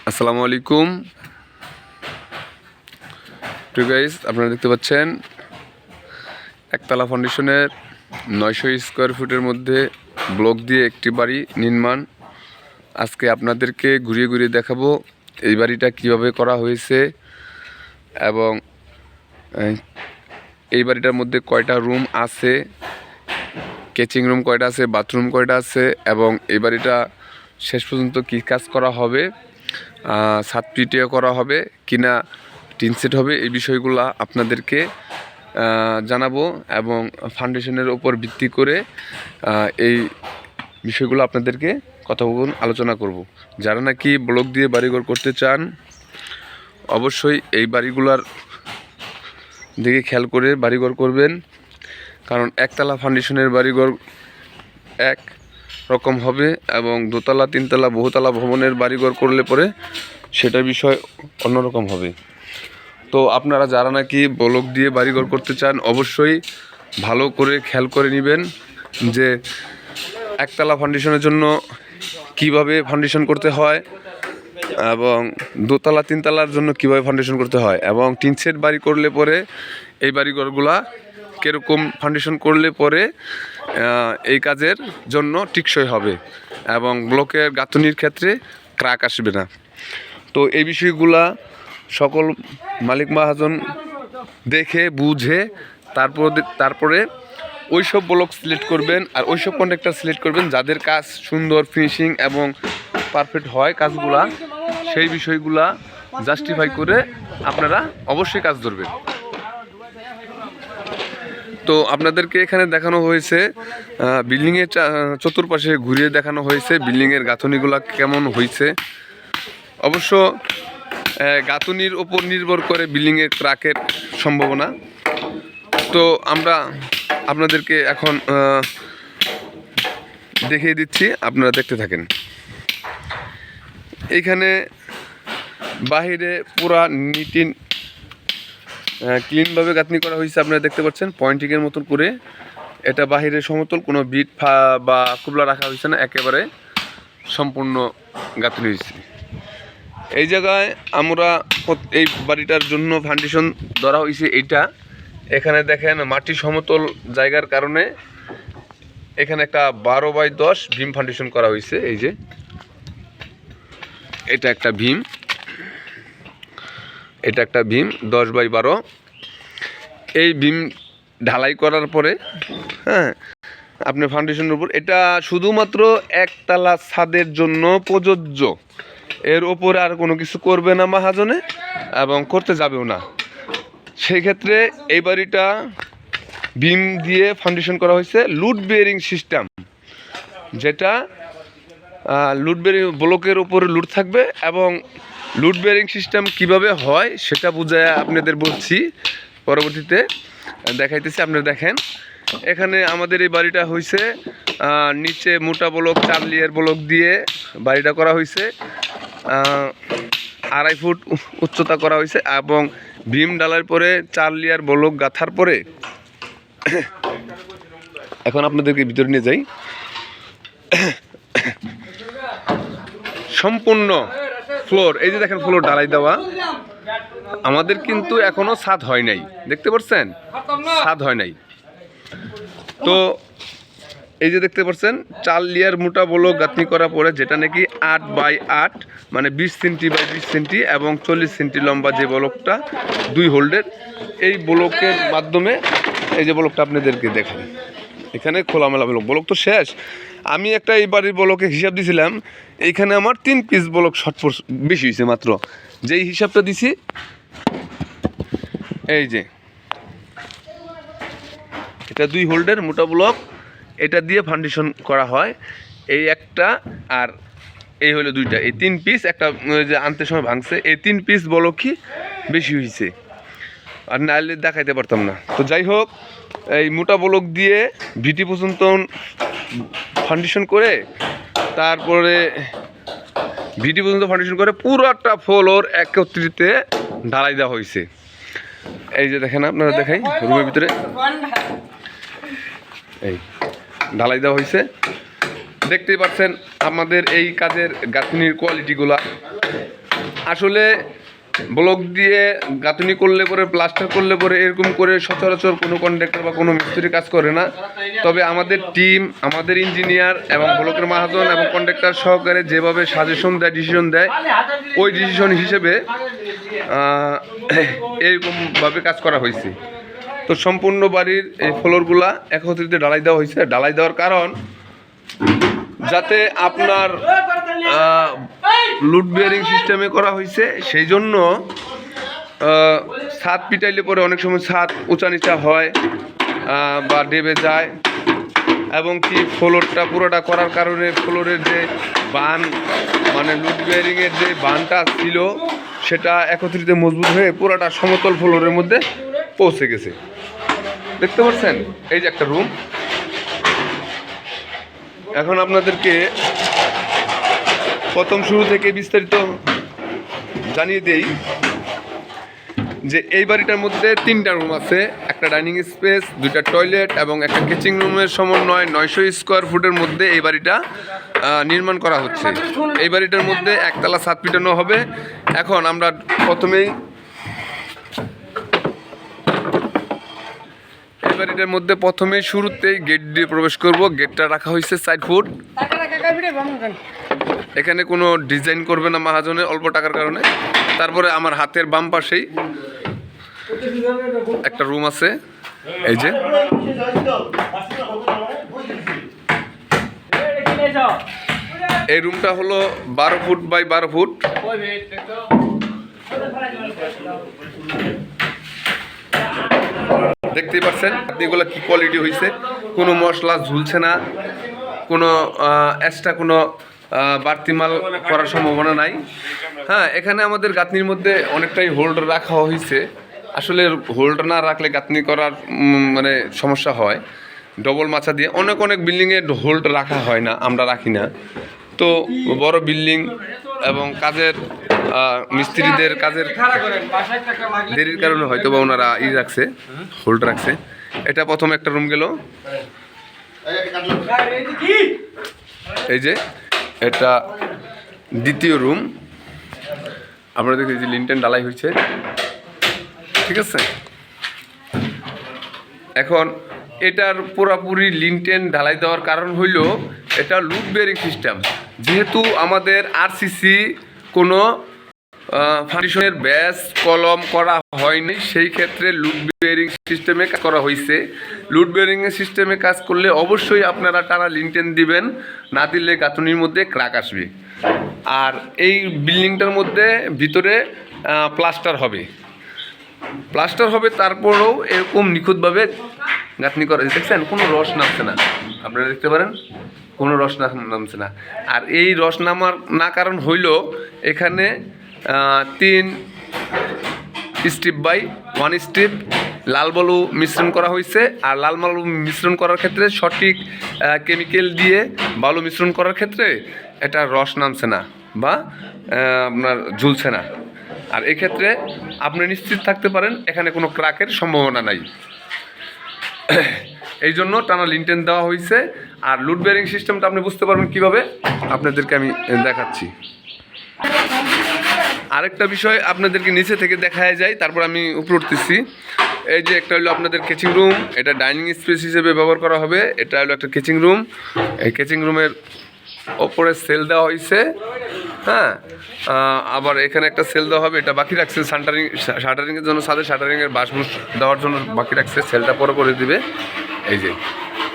আসসালামু আলাইকুম প্রিয় গাইস, আপনারা দেখতে পাচ্ছেন একতলা ফাউন্ডেশনের 900 স্কোয়ার ফুটের মধ্যে ব্লক দিয়ে একটি বাড়ি নির্মাণ। আজকে আপনাদেরকে ঘুরিয়ে ঘুরিয়ে দেখাবো এই বাড়িটা কিভাবে করা হয়েছে এবং এই বাড়িটার মধ্যে কয়টা রুম আছে, কিচেন রুম কয়টা আছে, বাথরুম কয়টা আছে এবং এই বাড়িটা শেষ পর্যন্ত কী কাজ করা হবে, ছাদ পিটিয়ে করা হবে কিনা, টিন সেট হবে, এই বিষয়গুলো আপনাদেরকে জানাবো এবং ফাউন্ডেশনের ওপর ভিত্তি করে এই বিষয়গুলো আপনাদেরকে আলোচনা করব। যারা নাকি ব্লক দিয়ে বাড়িঘর করতে চান অবশ্যই এই বাড়িগুলার দিকে খেয়াল করে বাড়িঘর করবেন, কারণ একতলা ফাউন্ডেশনের বাড়িঘর এক রকম হবে এবং দোতলা তিনতলা বহুতলা ভবনের বাড়িঘর করলে পরে সেটার বিষয় অন্যরকম হবে। তো আপনারা যারা নাকি ব্লক দিয়ে বাড়িঘর করতে চান অবশ্যই ভালো করে খেয়াল করে নেবেন যে একতলা ফাউন্ডেশনের জন্য কিভাবে ফাউন্ডেশন করতে হয় এবং দোতলা তিনতলার জন্য কিভাবে ফাউন্ডেশন করতে হয় এবং টিন সেট বাড়ি করলে পরে এই বাড়িঘরগুলা কীরকম ফাউন্ডেশন করলে পরে এই কাজের জন্য টিকসই হবে এবং ব্লকের গাঁথনির ক্ষেত্রে ক্রাক আসবে না। তো এই বিষয়গুলা সকল মালিক মহাজন দেখে বুঝে তারপরে ওইসব ব্লক সিলেক্ট করবেন আর ওইসব কন্ট্রাক্টর সিলেক্ট করবেন যাদের কাজ সুন্দর ফিনিশিং এবং পারফেক্ট হয় কাজগুলা, সেই বিষয়গুলা জাস্টিফাই করে আপনারা অবশ্যই কাজ ধরবেন। তো আপনাদেরকে এখানে দেখানো হয়েছে বিল্ডিংয়ের চতুর্পাশে ঘুরিয়ে দেখানো হয়েছে বিল্ডিংয়ের গাঁথনিগুলা কেমন হয়েছে। অবশ্য গাঁথনির ওপর নির্ভর করে বিল্ডিংয়ের ক্রাকের সম্ভাবনা। তো আমরা আপনাদেরকে এখন দেখিয়ে দিচ্ছি, আপনারা দেখতে থাকেন। এইখানে বাহিরে পুরা নিটিন ক্লিনভাবে গাঁথনি করা হয়েছে, আপনারা দেখতে পাচ্ছেন পয়েন্টিংয়ের মতন করে। এটা বাহিরে সমতল, কোনো বিট বা কুবলা রাখা হয়েছে না, একেবারে সম্পূর্ণ গাঁথনি হয়েছে। এই জায়গায় আমরা এই বাড়িটার জন্য ফাউন্ডেশন ধরা হয়েছে এইটা। এখানে দেখেন মাটি সমতল জায়গার কারণে এখানে একটা 12x10 ভীম ফাউন্ডেশন করা হয়েছে। এই যে এটা একটা ভীম, এটা একটা ভীম 10x12। এই ভীম ঢালাই করার পরে আপনি ফাউন্ডেশনের উপর, এটা শুধুমাত্র একতলা ছাদের জন্য প্রযোজ্য, এর ওপরে আর কোনো কিছু করবে না মহাজনে এবং করতে যাবেও না। সেই ক্ষেত্রে এই বাড়িটা বিম দিয়ে ফাউন্ডেশন করা হয়েছে লুড বেয়ারিং সিস্টেম, যেটা লুড বেয়ারিং ব্লকের উপরে লুড থাকবে এবং লুড বেয়ারিং সিস্টেম কিভাবে হয় সেটা বুঝায় আপনাদের বলছি, পরবর্তীতে দেখাইতেছি। আপনারা দেখেন এখানে আমাদের এই বাড়িটা হয়েছে নিচে মোটা ব্লক 4 লেয়ার ব্লক দিয়ে বাড়িটা করা হয়েছে, 2.5 ফুট উচ্চতা করা হয়েছে এবং ভীম ডালার পরে 4 লেয়ার ব্লক গাঁথার পরে এখন আপনাদেরকে ভিতরে নিয়ে যাই। সম্পূর্ণ ফ্লোর, এই যে দেখেন ফ্লোর ঢালাই দেওয়া, আমাদের কিন্তু এখনো ছাদ হয় নাই, দেখতে পাচ্ছেন ছাদ হয় নাই। তো এই যে দেখতে পাচ্ছেন 4 লেয়ার মোটা ব্লক গাঁথনি করার পরে, যেটা নাকি 8x8 মানে 20 সেন্টি বাই 20 সেন্টি এবং 40 সেন্টি লম্বা যে ব্লকটা 2 হোল্ডের, এই ব্লকের মাধ্যমে এই যে ব্লকটা আপনাদেরকে দেখাই। এখানে খোলামেলা ব্লক তো শেষ। আমি একটা এই বাড়ির ব্লকে হিসাব দিয়েছিলাম, এইখানে আমার 3 পিস ব্লক শর্ট বেশি হয়েছে মাত্র, যেই হিসাবটা দিছি এই যে এটা 2 হোল্ডের মোটা ব্লক, এটা দিয়ে ফাউন্ডেশন করা হয়। এই একটা আর এই হলো দুইটা, এই 3 পিস, একটা যে আনতে সময় ভাঙছে, এই 3 পিস ব্লকই বেশি হয়েছে, আর নাহলে দেখাইতে পারতাম না। তো যাই হোক, এই মোটা ব্লক দিয়ে ভিটি পর্যন্ত ফাউন্ডেশন করে, তারপরে ভিটি পর্যন্ত ফাউন্ডেশন করে পুরোটা ফ্লোর একত্রিতে ঢালাই দেওয়া হয়েছে। এই যে দেখেন, আপনারা দেখাই রুমের ভিতরে এই ঢালাই দেওয়া হয়েছে, দেখতেই পাচ্ছেন আমাদের এই কাজের গাঁথনির কোয়ালিটিগুলা আসলে ব্লক দিয়ে গাঁথনি করলে পরে প্লাস্টার করলে পরে এরকম করে সচরাচর কোনো কন্ট্রাক্টর বা কোনো মিস্ত্রি কাজ করে না। তবে আমাদের টিম, আমাদের ইঞ্জিনিয়ার এবং ব্লকের মহাজন এবং কন্ট্রাক্টর সহকারে যেভাবে সাজেশন দেয়, ডিসিশন দেয়, ওই ডিসিশন হিসেবে এইরকমভাবে কাজ করা হয়েছে। তো সম্পূর্ণ বাড়ির এই ফ্লোরগুলা একত্রিত ঢালাই দেওয়া হয়েছে। ঢালাই দেওয়ার কারণ যাতে আপনার লুড বিয়ারিং সিস্টেমে করা হয়েছে, সেই জন্য ছাদ পিটাইলে পরে অনেক সময় ছাদ উঁচা নিচা হয় বা ডেবে যায়, এবং কি ফ্লোরটা পুরোটা করার কারণে ফ্লোরের যে বান মানে লুড বিয়ারিংয়ের যে বানটা ছিল সেটা একত্রিত মজবুত হয়ে পুরোটা সমতল ফ্লোরের মধ্যে পৌঁছে গেছে। দেখতে পাচ্ছেন এই যে একটা রুম। এখন আপনাদেরকে প্রথম শুরু থেকে বিস্তারিত জানিয়ে দেই যে এই বাড়িটার মধ্যে 3টা রুম আছে, একটা ডাইনিং স্পেস, 2টা টয়লেট এবং একটা কিচেন রুমের সমন্বয় 900 স্কোয়ার ফুটের মধ্যে এই বাড়িটা নির্মাণ করা হচ্ছে। এই বাড়িটার মধ্যে একতলা ছাদ পিটানো হবে। এখন আমরা প্রথমেই এই বাড়িটার মধ্যে শুরুতেই গেট দিয়ে প্রবেশ করব। গেটটা রাখা হয়েছে 4 ফুট। এখানে কোনো ডিজাইন করবে না মহাজনের অল্প টাকার কারণে। তারপরে আমার হাতের বাম পাশেই একটা রুম আছে, এই যে এই রুমটা হলো 12 ফুট বাই 12 ফুট। দেখতেই পাচ্ছেন এগুলো কি কোয়ালিটি হয়েছে, কোনো মশলা ঝুলছে না, কোনো এক্সট্রা কোনো বাড়তি মাল করার সম্ভাবনা নাই। হ্যাঁ, এখানে আমাদের গাঁথনির মধ্যে অনেকটাই হোল্ড রাখা হয়েছে। আসলে হোল্ড না রাখলে গাঁথনি করার মানে সমস্যা হয়। ডবল মাচা দিয়ে অনেক বিল্ডিংয়ে হোল্ড রাখা হয় না, আমরা রাখি না। তো বড় বিল্ডিং এবং কাজের মিস্ত্রিদের কাজের দেরির কারণে হয়তো বা ওনারা রাখছে, হোল্ড রাখছে। এটা প্রথম একটা রুম গেল। এই যে এটা দ্বিতীয় রুম। আপনারা দেখি যে লিনটেন ঢালাই হয়েছে, ঠিক আছে। এখন এটার পুরোপুরি লিনটেন ঢালাই দেওয়ার কারণ হইল এটা লুড বেয়ারিং সিস্টেম। যেহেতু আমাদের আরসিসি কোনো ফাউন্ডেশনের ব্যাস কলম করা হয়নি, সেই ক্ষেত্রে লুড বেয়ারিং সিস্টেমে কাজ করা হয়েছে। লুড বেয়ারিং সিস্টেমে কাজ করলে অবশ্যই আপনারা টানা লিনটেন দিবেন, না দিলে গাঁথনির মধ্যে ক্র্যাক আসবে। আর এই বিল্ডিংটার মধ্যে ভিতরে প্লাস্টার হবে, তারপরেও এরকম নিখুঁতভাবে গাঁথনি করা। দেখছেন কোনো রস নামছে না, আপনারা দেখতে পারেন কোনো রস নামছে না। আর এই রস নামার না কারণ হইল এখানে 3 স্ট্রিপ বাই 1 স্ট্রিপ লাল বালু মিশ্রণ করা হয়েছে। আর লাল বালু মিশ্রণ করার ক্ষেত্রে সঠিক কেমিক্যাল দিয়ে বালু মিশ্রণ করার ক্ষেত্রে এটা রস নামছে না বা আপনার ঝুলছে না। আর এক্ষেত্রে আপনি নিশ্চিত থাকতে পারেন এখানে কোনো ক্র্যাকের সম্ভাবনা নাই। এই জন্য টানা লিনটেন দেওয়া হয়েছে। আর লুড বেয়ারিং সিস্টেমটা আপনি বুঝতে পারবেন কীভাবে, আপনাদেরকে আমি দেখাচ্ছি। আরেকটা বিষয় আপনাদেরকে নিচে থেকে দেখা যায়, তারপর আমি উপরে উঠতেছি। এই যে একটা হলো আপনাদের কিচেন রুম, এটা ডাইনিং স্পেস হিসেবে ব্যবহার করা হবে। এটা হলো একটা কিচেন রুম। এই কিচেন রুমের ওপরে সেল দেওয়া হয়েছে। হ্যাঁ, আবার এখানে একটা সেল দেওয়া হবে, এটা বাকি রাখছে শাটারিংয়ের জন্য, সাথে শাটারিংয়ের বাঁশবুশ দেওয়ার জন্য বাকি রাখছে, সেলটা পরে করে দিবে। এই যে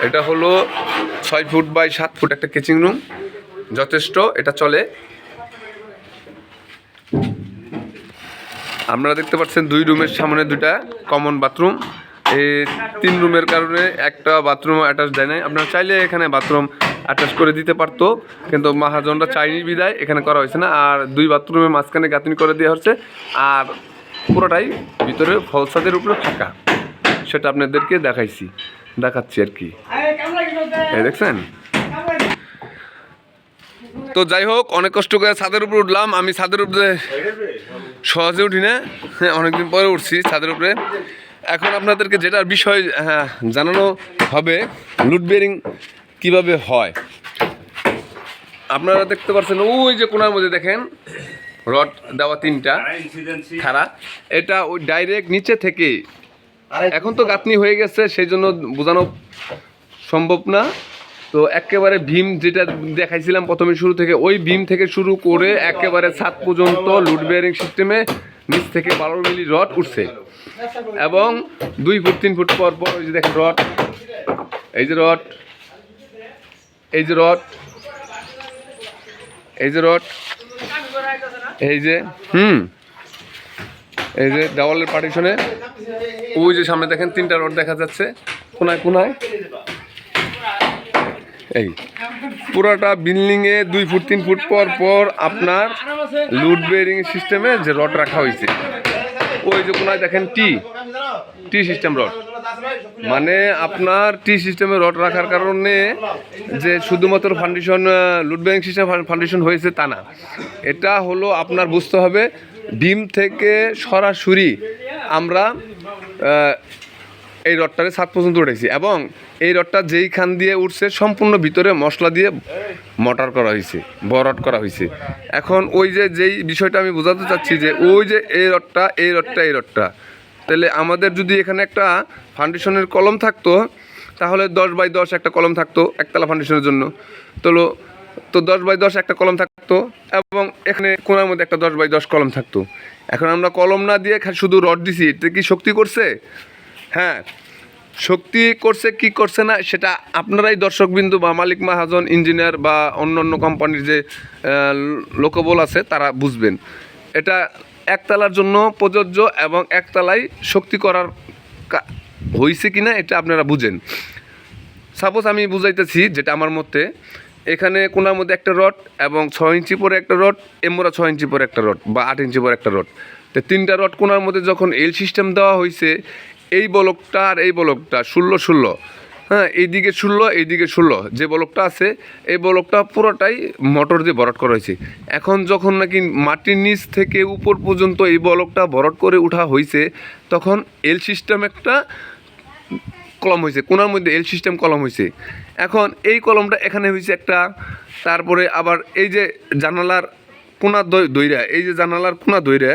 এটা হলো 6 ফুট বাই 7 ফুট একটা কিচেন রুম, যথেষ্ট, এটা চলে। আপনারা দেখতে পাচ্ছেন 2 রুমের সামনে 2টা কমন বাথরুম। এই 3 রুমের কারণে একটা বাথরুম অ্যাটাচ দেয় নাই। আপনারা চাইলে এখানে বাথরুম অ্যাটাচ করে দিতে পারতো, কিন্তু মহাজনরা চাইনি বিদায় এখানে করা হয়েছে না। আর 2 বাথরুমের মাঝখানে গাঁথনি করে দেওয়া হচ্ছে, আর পুরোটাই ভিতরে ফলসাদের উপরে ফাঁকা। সেটা আপনাদেরকে দেখাচ্ছি আর কি, এই দেখছেন। তো যাই হোক, অনেক কষ্ট করে ছাদের উপরে উঠলাম। আমি ছাদের উপরে সহজে উঠি না, হ্যাঁ, অনেকদিন পরে উঠছি ছাদের উপরে। এখন আপনাদেরকে যেটার বিষয় জানানো হবে, লুড বেয়ারিং কীভাবে হয়। আপনারা দেখতে পাচ্ছেন ওই যে কোণার মধ্যে দেখেন রড দেওয়া 3টা খাড়া, এটা ওই ডাইরেক্ট নিচে থেকে, এখন তো গাঁথনি হয়ে গেছে সেই জন্য বোঝানো সম্ভব না। তো একেবারে ভীম যেটা দেখাইছিলাম প্রথমে শুরু থেকে, ওই ভীম থেকে শুরু করে একেবারে ছাদ পর্যন্ত লুড বেয়ারিং সিস্টেমে নিচ থেকে 12 মিলি রড উঠছে এবং 2 ফুট 3 ফুট পর পর ওই যে দেখেন রড, এই যে রড, এই যে রড, এই যে রড, এই যে এই যে দেওয়ালের পার্টিশনে ওই যে সামনে দেখেন 3টা রড দেখা যাচ্ছে কোনায় কোনায়। এই পুরোটা বিল্ডিংয়ে 2 ফুট 3 ফুট পর পর আপনার লুড বেয়ারিং সিস্টেমে যে রড রাখা হয়েছে, ওই যে কোনায় দেখেন টি সিস্টেম রড, মানে আপনার টি সিস্টেমে রড রাখার কারণে যে শুধুমাত্র foundation load bearing system foundation হয়েছে তা না, এটা হলো আপনার বুঝতে হবে বিম থেকে সরাসরি আমরা এই রডটারে ছাদ পর্যন্ত উঠেছি এবং এই রডটা যেইখান দিয়ে উঠছে সম্পূর্ণ ভিতরে মশলা দিয়ে মটার করা হয়েছে, বরড করা হয়েছে। এখন ওই যে যেই বিষয়টা আমি বোঝাতে চাচ্ছি যে ওই যে এই রডটা এই রডটা এই রডটা, তাহলে আমাদের যদি এখানে একটা ফাউন্ডেশনের কলম থাকতো তাহলে 10x10 একটা কলম থাকতো একতলা ফাউন্ডেশনের জন্য, তো 10x10 একটা কলম থাকতো এবং এখানে কোনার মধ্যে একটা 10x10 কলম থাকতো। এখন আমরা কলম না দিয়ে শুধু রড দিছি, এটা কি শক্তি করছে? হ্যাঁ, শক্তি করছে কি করছে না সেটা আপনারাই দর্শকবিন্দু বা মালিক মাহাজন ইঞ্জিনিয়ার বা অন্য অন্য কোম্পানির যে লোকবল আছে তারা বুঝবেন। এটা একতলার জন্য প্রযোজ্য এবং একতলায় শক্তি করার হয়েছে কি না এটা আপনারা বুঝেন। সাপোজ আমি বুঝাইতেছি যেটা আমার মতে, এখানে কোনার মধ্যে একটা রড এবং 6 ইঞ্চি পরে একটা রড, এমরা 6 ইঞ্চি পরে একটা রড বা 8 ইঞ্চি পরে একটা রড, তো 3টা রড কোনার মধ্যে যখন এল সিস্টেম দেওয়া হয়েছে, এই বলকটা আর এই বলকটা 16 হ্যাঁ, এইদিকে 16 এইদিকে 16 যে বলকটা আছে এই বলকটা পুরোটাই মোটর দিয়ে ভরাট করা হয়েছে। এখন যখন নাকি মাটির নিচ থেকে উপর পর্যন্ত এই বলকটা ভরাট করে উঠা হয়েছে তখন এল সিস্টেম একটা কলম হয়েছে, কোনার মধ্যে এল সিস্টেম কলম হয়েছে। এখন এই কলমটা এখানে হয়েছে একটা, তারপরে আবার এই যে জানালার কোনা দইরা, এই যে জানালার কোনা দইরা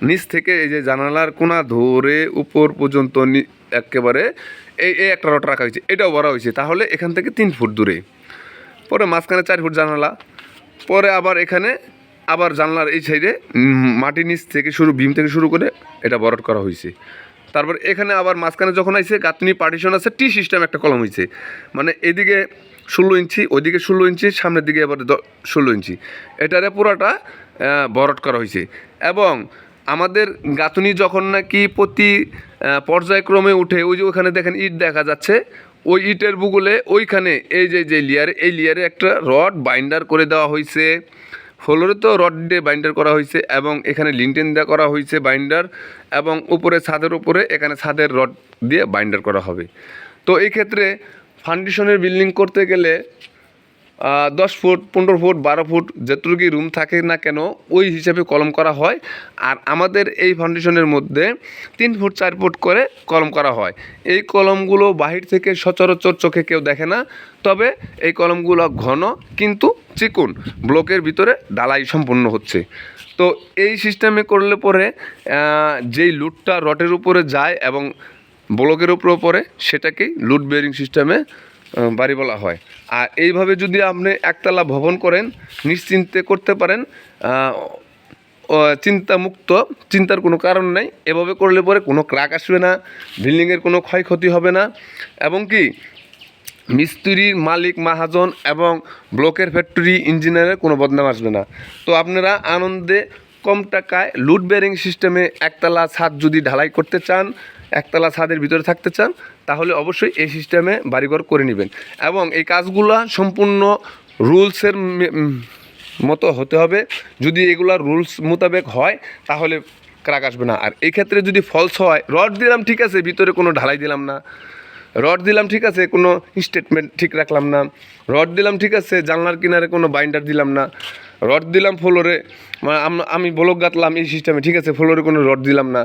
নিচ থেকে এই যে জানালার কোনা ধরে উপর পর্যন্ত একেবারে এই একটা রড রাখা হয়েছে, এটাও ভরা হয়েছে। তাহলে এখান থেকে 3 ফুট দূরে, পরে মাঝখানে 4 ফুট জানালা, পরে আবার এখানে আবার জানলার এই সাইডে মাটির নিচ থেকে বিম থেকে শুরু করে এটা ভরাট করা হয়েছে। তারপর এখানে আবার মাঝখানে যখন আইছে গাঁথনি পার্টিশন আছে, টি সিস্টেম একটা কলম হয়েছে, মানে এদিকে 16 ইঞ্চি ওইদিকে 16 ইঞ্চি সামনের দিকে আবার 16 ইঞ্চি, এটারে পুরাটা ভরাট করা হয়েছে। এবং আমাদের গাঁথনি যখন নাকি প্রতি পর্যায়ক্রমে উঠে, ওই যে ওখানে দেখেন ইট দেখা যাচ্ছে, ওই ইটের বুগলে ওইখানে এই যে লেয়ারে এই লেয়ারে একটা রড বাইন্ডার করে দেওয়া হয়েছে, ফ্লোরে তো রড দিয়ে বাইন্ডার করা হয়েছে এবং এখানে লিনটেন দেওয়া করা হয়েছে বাইন্ডার, এবং উপরে ছাদের উপরে এখানে ছাদের রড দিয়ে বাইন্ডার করা হবে। তো এই ক্ষেত্রে ফাউন্ডেশনের বিল্ডিং করতে গেলে 10 ফুট 15 ফুট 12 ফুট যতটুকু রুম থাকে না কেন ওই হিসাবে কলম করা হয়। আর আমাদের এই ফাউন্ডেশনের মধ্যে 3 ফুট 4 ফুট করে কলম করা হয়। এই কলমগুলো বাহির থেকে সচরাচর চোখে কেউ দেখে না, তবে এই কলমগুলো ঘন কিন্তু চিকন, ব্লকের ভিতরে ডালাই সম্পূর্ণ হচ্ছে। তো এই সিস্টেমে করলে পরে যেই লুডটা রডের উপরে যায় এবং ব্লকের উপরে পড়ে সেটাকেই লুড বেয়ারিং সিস্টেমে বাড়ি বলা হয়। আর এইভাবে যদি আপনি একতলা ভবন করেন নিশ্চিন্তে করতে পারেন, চিন্তামুক্ত, চিন্তার কোনো কারণ নাই। এভাবে করলে পরে কোনো ক্র্যাক আসবে না, বিল্ডিংয়ের কোনো ক্ষয়ক্ষতি হবে না, এবং কি মিস্ত্রির মালিক মাহাজন এবং ব্লকের ফ্যাক্টরি ইঞ্জিনিয়ারের কোনো বদনাম আসবে না। তো আপনারা আনন্দে কম টাকায় লুড বেয়ারিং সিস্টেমে একতলা ছাদ যদি ঢালাই করতে চান, একতলা ছাদের ভিতরে থাকতে চান, তাহলে অবশ্যই এই সিস্টেমে বাড়িঘর করে নেবেন। এবং এই কাজগুলো সম্পূর্ণ রুলসের মতো হতে হবে। যদি এগুলা রুলস মোতাবেক হয় তাহলে ক্র্যাক আসবে না। আর এই ক্ষেত্রে যদি ফলস হয়, রড দিলাম ঠিক আছে, ভিতরে কোনো ঢালাই দিলাম না, রড দিলাম ঠিক আছে, কোনো স্টেটমেন্ট ঠিক রাখলাম না, রড দিলাম ঠিক আছে, জানলার কিনারে কোনো বাইন্ডার দিলাম না, রড দিলাম ফ্লোরে, আমি ব্লক গাঁথলাম এই সিস্টেমে ঠিক আছে, ফ্লোরে কোনো রড দিলাম না,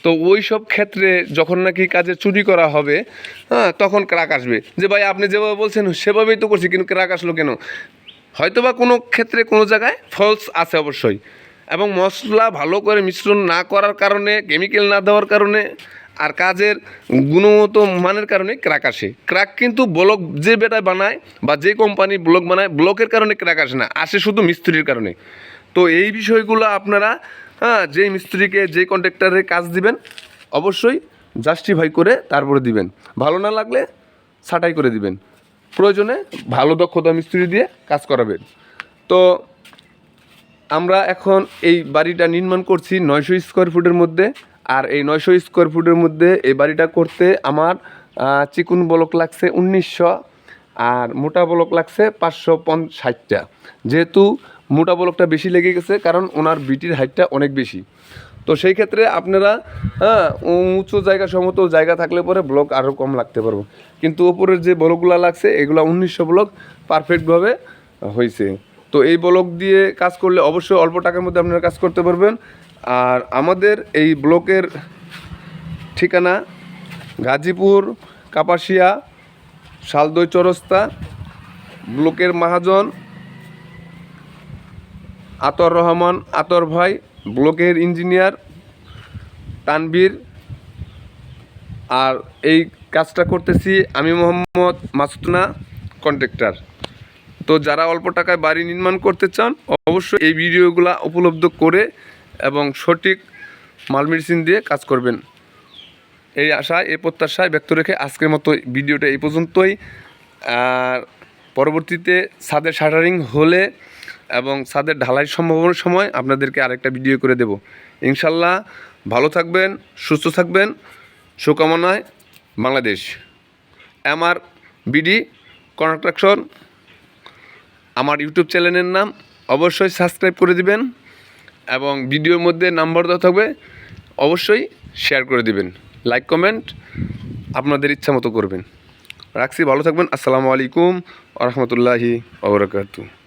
তো ওই সব ক্ষেত্রে যখন নাকি কাজে চুরি করা হবে, হ্যাঁ, তখন ক্র্যাক আসবে। যে ভাই আপনি যেভাবে বলছেন সেভাবেই তো করছি, কিন্তু ক্র্যাক আসলো কেন? হয়তো বা কোনো ক্ষেত্রে কোনো জায়গায় ফলস আছে অবশ্যই, এবং মশলা ভালো করে মিশ্রণ না করার কারণে, কেমিক্যাল না দেওয়ার কারণে আর কাজের গুণগত মানের কারণে ক্র্যাক আসে। ক্র্যাক কিন্তু ব্লক যে বেটায় বানায় বা যে কোম্পানি ব্লক বানায়, ব্লকের কারণে ক্র্যাক আসে না, আসে শুধু মিস্ত্রির কারণে। তো এই বিষয়গুলো আপনারা যেই মিস্ত্রিকে, যেই কন্ট্রাক্টরে কাজ দিবেন অবশ্যই জাস্টিফাই করে তারপরে দিবেন। ভালো না লাগলে ছাঁটাই করে দিবেন। প্রয়োজনে ভালো দক্ষতা মিস্ত্রি দিয়ে কাজ করাবেন। তো আমরা এখন এই বাড়িটা নির্মাণ করছি 900 স্কোয়ার ফুটের মধ্যে। আর এই 900 স্কোয়ার ফুটের মধ্যে এই বাড়িটা করতে আমার চিকুন ব্লক লাগছে 1900 আর মোটা ব্লক লাগছে 560টা। যেহেতু মোটা ব্লকটা বেশি লেগে গেছে কারণ ওনার বিটির হাইটটা অনেক বেশি। তো সেই ক্ষেত্রে আপনারা উঁচু জায়গা, সমতল জায়গা থাকলে পরে ব্লক আরও কম লাগতে পারবো। কিন্তু ওপরের যে ব্লকগুলো লাগছে এগুলো 1900 ব্লক পারফেক্টভাবে হয়েছে। তো এই ব্লক দিয়ে কাজ করলে অবশ্যই অল্প টাকার মধ্যে আপনারা কাজ করতে পারবেন। আর আমাদের এই ব্লকের ঠিকানা গাজীপুর কাপাসিয়া শালদই চৌরাস্তা, ব্লকের মহাজন আতর রহমান আতর ভাই, ব্লকের ইঞ্জিনিয়ার তানবীর। আর এই কাজটা করতেছি আমি মোহাম্মদ মাসুদনা, কন্ট্রাক্টর। তো যারা অল্প টাকায় বাড়ি নির্মাণ করতে চান অবশ্যই এই ভিডিওগুলো উপলব্ধ করে এবং সঠিক মাল মেডিসিন দিয়ে কাজ করবেন, এই আশায়, এই প্রত্যাশায় ব্যক্ত রেখে আজকের মতো ভিডিওটা এই পর্যন্তই। আর পরবর্তীতে ছাদের শাটারিং হলে এবং ছাদের ঢালাই সম্ভাবনার সময় আপনাদেরকে আরেকটা ভিডিও করে দেব ইনশাল্লাহ। ভালো থাকবেন, সুস্থ থাকবেন, শুভকামনায় বাংলাদেশ। আমার বিডি কনস্ট্রাকশন আমার ইউটিউব চ্যানেলের নাম, অবশ্যই সাবস্ক্রাইব করে দিবেন এবং ভিডিওর মধ্যে নাম্বার দেওয়া থাকবে, অবশ্যই শেয়ার করে দিবেন, লাইক কমেন্ট আপনাদের ইচ্ছা মতো করবেন। রাখছি, ভালো থাকবেন। আসসালামু আলাইকুম ওয়া রাহমাতুল্লাহি ওয়া বারাকাতুহু।